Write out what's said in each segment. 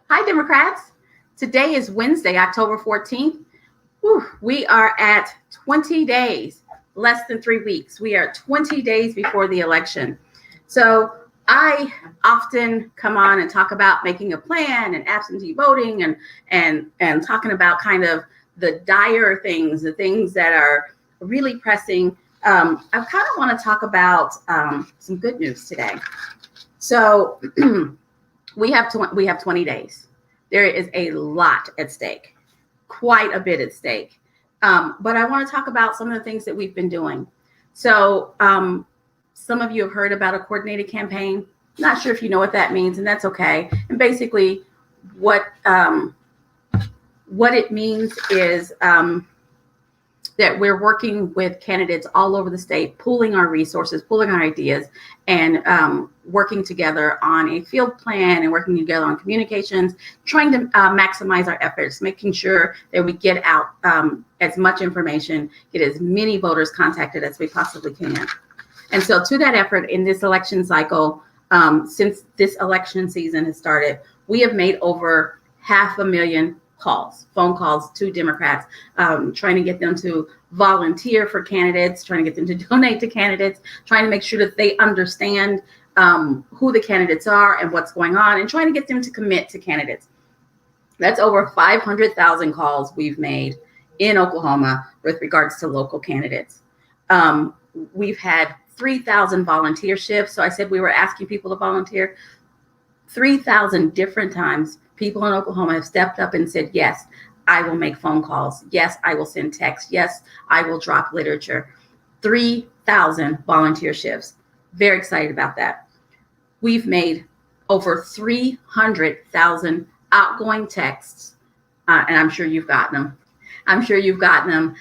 Hi, Democrats. Today is Wednesday, October 14th. We are at 20 days, less than 3 weeks. We are 20 days before the election. So I often come on and talk about making a plan and absentee voting and talking about kind of the dire things, the things that are really pressing. I kind of want to talk about some good news today. So we have 20 days. There is a lot at stake, quite a bit at stake. But I want to talk about some of the things that we've been doing. So some of you have heard about a coordinated campaign. Not sure if you know what that means, and that's okay. And basically, what it means is that we're working with candidates all over the state, pooling our resources, pooling our ideas, and working together on a field plan and working together on communications, trying to maximize our efforts, making sure that we get out as much information, get as many voters contacted as we possibly can. And so to that effort in this election cycle, since this election season has started, we have made over 500,000 phone calls to Democrats, trying to get them to volunteer for candidates, trying to get them to donate to candidates, trying to make sure that they understand who the candidates are and what's going on, and trying to get them to commit to candidates. That's over 500,000 calls we've made in Oklahoma with regards to local candidates. We've had 3,000 volunteer shifts. So I said we were asking people to volunteer 3,000 different times. People in Oklahoma have stepped up and said, yes, I will make phone calls. Yes, I will send texts. Yes, I will drop literature. 3,000 volunteer shifts. Very excited about that. We've made over 300,000 outgoing texts, and I'm sure you've gotten them.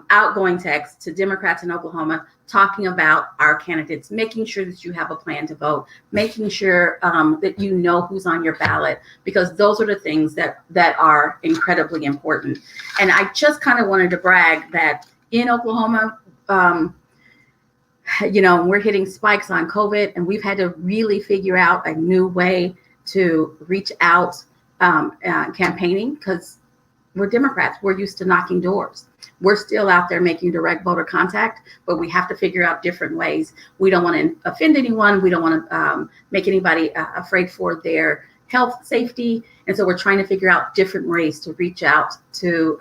Outgoing texts to Democrats in Oklahoma talking about our candidates, making sure that you have a plan to vote, making sure that you know who's on your ballot, because those are the things that are incredibly important. And I just kind of wanted to brag that in Oklahoma, we're hitting spikes on COVID, and we've had to really figure out a new way to reach out campaigning, because we're Democrats. We're used to knocking doors. We're still out there making direct voter contact, but we have to figure out different ways. We don't want to offend anyone. We don't want to make anybody afraid for their health, safety. And so we're trying to figure out different ways to reach out to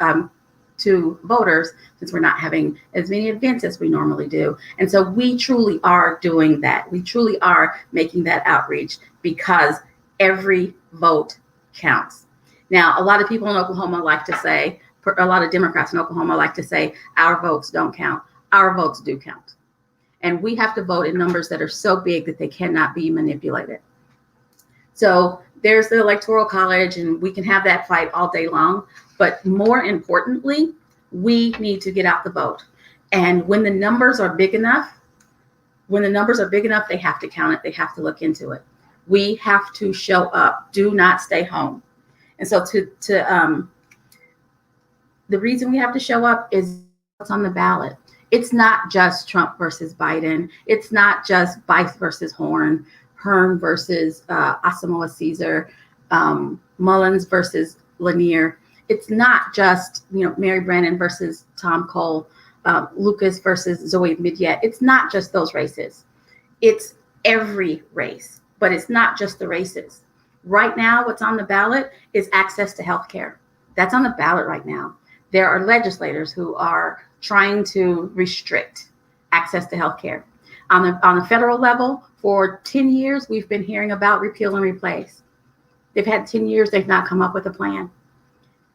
voters, since we're not having as many events as we normally do. And so we truly are doing that. We truly are making that outreach, because every vote counts. Now, a lot of people in Oklahoma like to say, a lot of Democrats in Oklahoma like to say, our votes don't count. Our votes do count. And we have to vote in numbers that are so big that they cannot be manipulated. So there's the Electoral College, and we can have that fight all day long. But more importantly, we need to get out the vote. And when the numbers are big enough, they have to count it. They have to look into it. We have to show up. Do not stay home. And so the reason we have to show up is what's on the ballot. It's not just Trump versus Biden. It's not just Bice versus Hearn versus Asamoah Caesar, Mullins versus Lanier. It's not just Mary Brannon versus Tom Cole, Lucas versus Zoe Midyet. It's not just those races. It's every race, but it's not just the races. Right now, what's on the ballot is access to health care. That's on the ballot right now. There are legislators who are trying to restrict access to health care. On the federal level, for 10 years, we've been hearing about repeal and replace. They've had 10 years, they've not come up with a plan.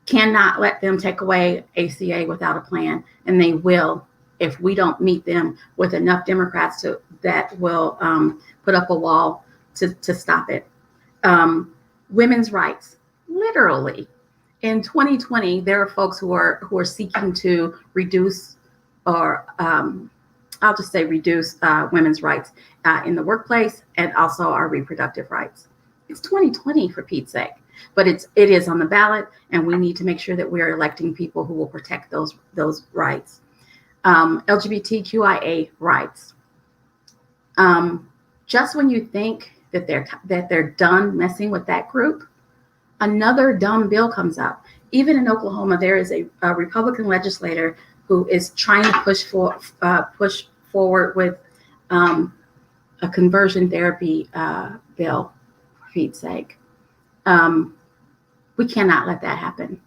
Cannot let them take away ACA without a plan, and they will if we don't meet them with enough Democrats that will put up a wall to stop it. Women's rights, literally. In 2020, there are folks who are seeking to reduce, or I'll just say reduce women's rights in the workplace, and also our reproductive rights. It's 2020, for Pete's sake, but it is on the ballot, and we need to make sure that we're electing people who will protect those rights. LGBTQIA rights. Just when you think that they're done messing with that group, another dumb bill comes up. Even in Oklahoma, there is a Republican legislator who is trying to push forward with a conversion therapy bill, for Pete's sake. We cannot let that happen.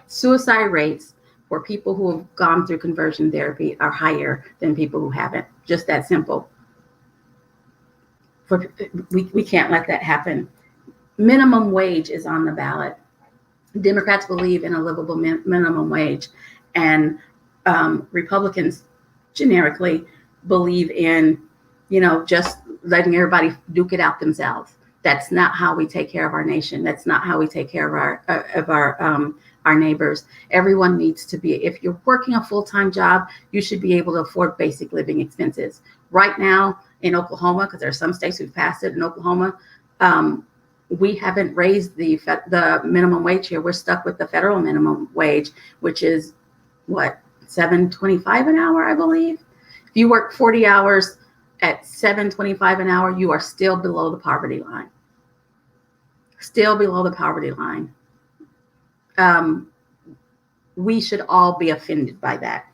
Suicide rates for people who have gone through conversion therapy are higher than people who haven't. Just that simple. We can't let that happen. Minimum wage is on the ballot. Democrats believe in a livable minimum wage, and Republicans generically believe in, just letting everybody duke it out themselves. That's not how we take care of our nation. That's not how we take care of our neighbors. Everyone needs to be, if you're working a full-time job, you should be able to afford basic living expenses. Right now in Oklahoma, because there are some states who've passed it, in Oklahoma, we haven't raised the minimum wage here. We're stuck with the federal minimum wage, which is what, $7.25 an hour, I believe. If you work 40 hours at $7.25 an hour, you are still below the poverty line. Still below the poverty line. We should all be offended by that.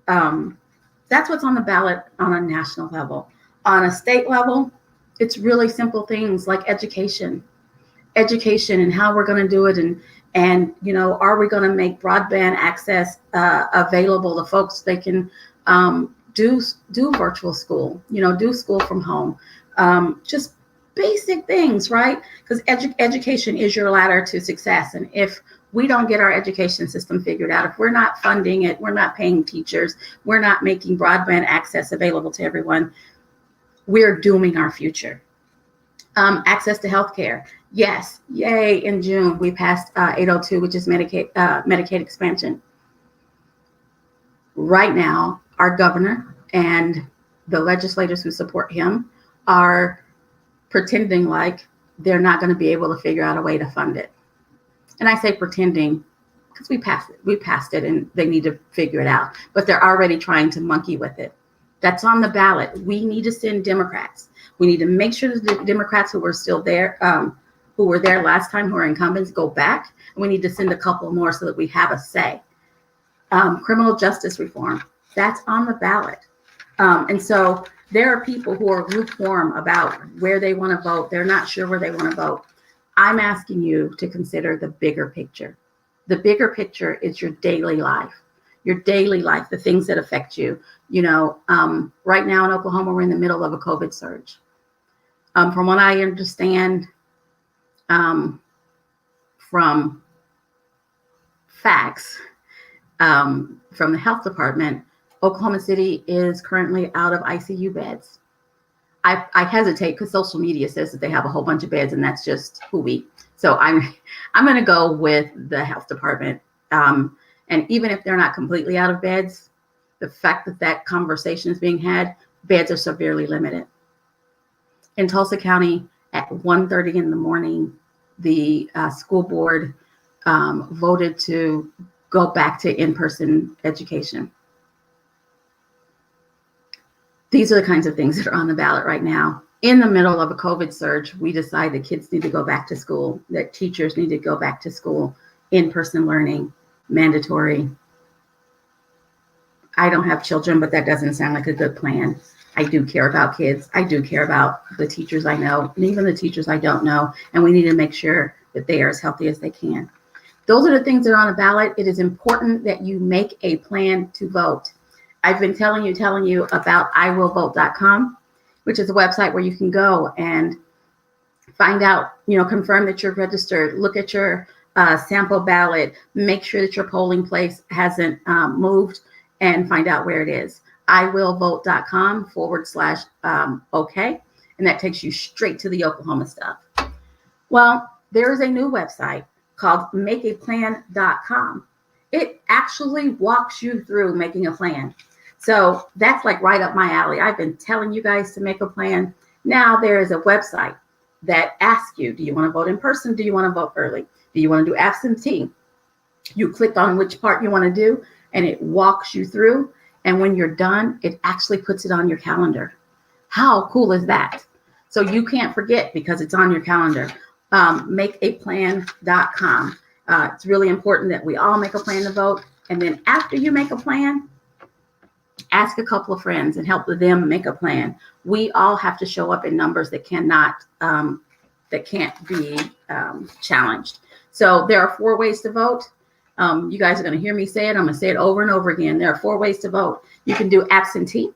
That's what's on the ballot on a national level. On a state level, it's really simple things like education and how we're going to do it. And are we going to make broadband access available to folks so they can do virtual school, do school from home, just basic things, right? Because education is your ladder to success. And if we don't get our education system figured out, if we're not funding it, we're not paying teachers, we're not making broadband access available to everyone, we're dooming our future. Access to healthcare. Yes, yay, in June, we passed 802, which is Medicaid expansion. Right now, our governor and the legislators who support him are pretending like they're not going to be able to figure out a way to fund it. And I say pretending because we passed it and they need to figure it out, but they're already trying to monkey with it. That's on the ballot. We need to send Democrats. We need to make sure the Democrats who were still there, who were there last time, who are incumbents, go back. And we need to send a couple more so that we have a say. Criminal justice reform, that's on the ballot. And so there are people who are lukewarm about where they want to vote. They're not sure where they want to vote. I'm asking you to consider the bigger picture. The bigger picture is your daily life, the things that affect you. Right now in Oklahoma, we're in the middle of a COVID surge. From what I understand, from facts, from the health department, Oklahoma City is currently out of ICU beds. I hesitate because social media says that they have a whole bunch of beds, and that's just hooey. So I'm going to go with the health department. And even if they're not completely out of beds, the fact that conversation is being had, beds are severely limited. In Tulsa County, at 1:30 in the morning, the school board voted to go back to in-person education. These are the kinds of things that are on the ballot right now. In the middle of a COVID surge, we decide that kids need to go back to school, that teachers need to go back to school, in-person learning, mandatory. I don't have children, but that doesn't sound like a good plan. I do care about kids. I do care about the teachers I know, and even the teachers I don't know, and we need to make sure that they are as healthy as they can. Those are the things that are on a ballot. It is important that you make a plan to vote. I've been telling you about iwillvote.com, which is a website where you can go and find out, confirm that you're registered, look at your sample ballot, make sure that your polling place hasn't moved, and find out where it is. iwillvote.com/OK. And that takes you straight to the Oklahoma stuff. Well, there is a new website called makeaplan.com. It actually walks you through making a plan. So that's like right up my alley. I've been telling you guys to make a plan. Now there is a website that asks you, do you want to vote in person? Do you want to vote early? Do you want to do absentee? You click on which part you want to do, and it walks you through. And when you're done, it actually puts it on your calendar. How cool is that? So you can't forget because it's on your calendar. makeaplan.com. It's really important that we all make a plan to vote. And then after you make a plan, ask a couple of friends and help them make a plan. We all have to show up in numbers that can't be challenged. So there are 4 ways to vote. You guys are going to hear me say it. I'm going to say it over and over again. There are 4 ways to vote. You can do absentee.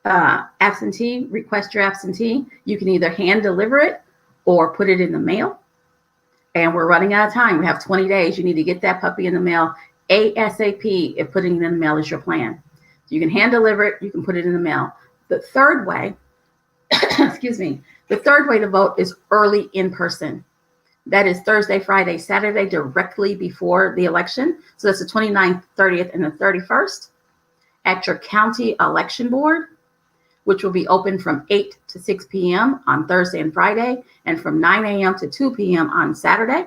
Request your absentee. You can either hand deliver it or put it in the mail. And we're running out of time. We have 20 days. You need to get that puppy in the mail ASAP if putting it in the mail is your plan. So you can hand deliver it. You can put it in the mail. The third way, the third way to vote is early in person. That is Thursday, Friday, Saturday, directly before the election. So that's the 29th, 30th, and the 31st at your county election board, which will be open from 8 to 6 p.m. on Thursday and Friday, and from 9 a.m. to 2 p.m. on Saturday.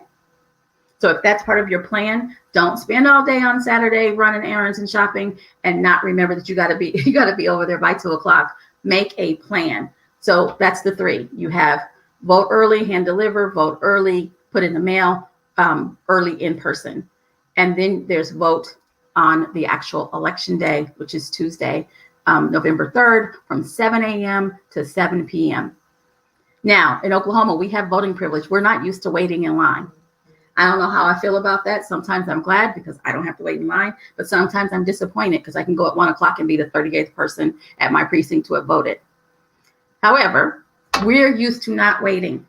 So if that's part of your plan, don't spend all day on Saturday running errands and shopping and not remember that you got to be over there by 2 o'clock. Make a plan. So that's the 3. You have vote early, hand deliver, vote early, put in the mail, early in person. And then there's vote on the actual election day, which is Tuesday, November 3rd, from 7 a.m. to 7 p.m. Now, in Oklahoma, we have voting privilege. We're not used to waiting in line. I don't know how I feel about that. Sometimes I'm glad because I don't have to wait in line, but sometimes I'm disappointed because I can go at 1 o'clock and be the 38th person at my precinct to have voted. However, we're used to not waiting.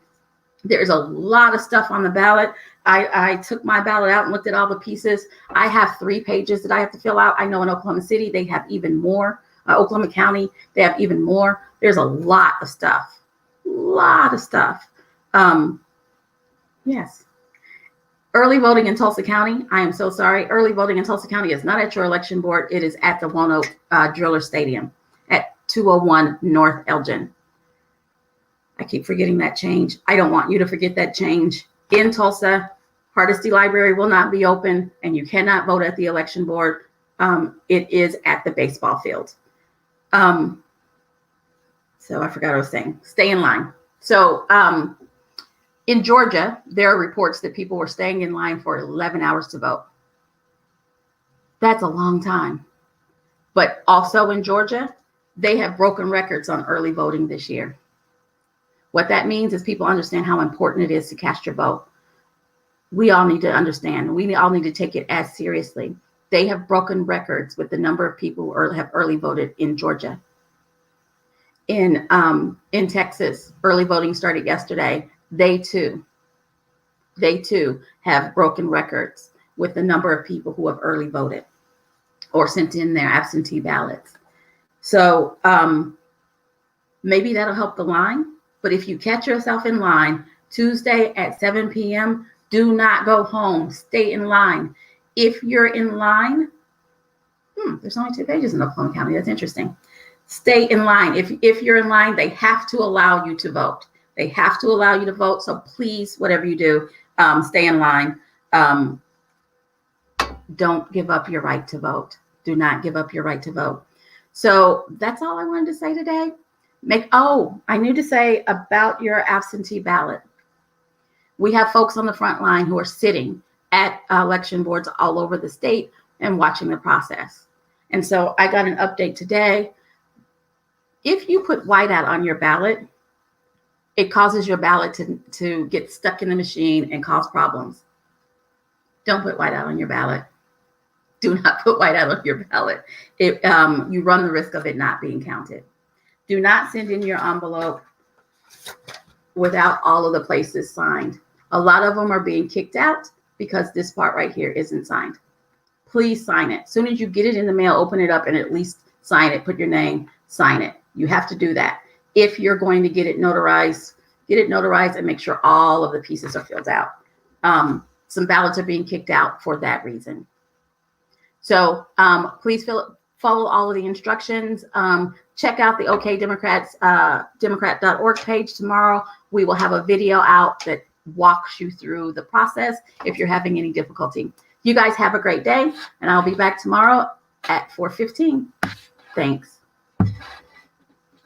There's a lot of stuff on the ballot. I took my ballot out and looked at all the pieces. I have 3 pages that I have to fill out. I know in Oklahoma City, they have even more. Oklahoma County, they have even more. There's a lot of stuff. Yes. Early voting in Tulsa County. I am so sorry. Early voting in Tulsa County is not at your election board. It is at the One Oak Driller Stadium at 201 North Elgin. I keep forgetting that change. I don't want you to forget that change. In Tulsa, Hardesty Library will not be open, and you cannot vote at the election board. It is at the baseball field. So I forgot what I was saying. Stay in line. So in Georgia, there are reports that people were staying in line for 11 hours to vote. That's a long time. But also in Georgia, they have broken records on early voting this year. What that means is people understand how important it is to cast your vote. We all need to understand. We all need to take it as seriously. They have broken records with the number of people who have early voted in Georgia. In Texas, early voting started yesterday. They too have broken records with the number of people who have early voted or sent in their absentee ballots. So maybe that'll help the line. But if you catch yourself in line Tuesday at 7 p.m., do not go home. Stay in line. If you're in line, there's only 2 pages in Oklahoma County. That's interesting. Stay in line. If you're in line, they have to allow you to vote. They have to allow you to vote. So please, whatever you do, stay in line. Don't give up your right to vote. Do not give up your right to vote. So that's all I wanted to say today. I need to say about your absentee ballot. We have folks on the front line who are sitting at election boards all over the state and watching the process. And so I got an update today. If you put whiteout on your ballot, it causes your ballot to get stuck in the machine and cause problems. Don't put whiteout on your ballot. Do not put whiteout on your ballot. You run the risk of it not being counted. Do not send in your envelope without all of the places signed. A lot of them are being kicked out because this part right here isn't signed. Please sign it. As soon as you get it in the mail, open it up and at least sign it. Put your name, sign it. You have to do that. If you're going to get it notarized and make sure all of the pieces are filled out. Some ballots are being kicked out for that reason. So please follow all of the instructions. Check out the OK Democrats, Democrat.org page tomorrow. We will have a video out that walks you through the process if you're having any difficulty. You guys have a great day, and I'll be back tomorrow at 4:15. Thanks.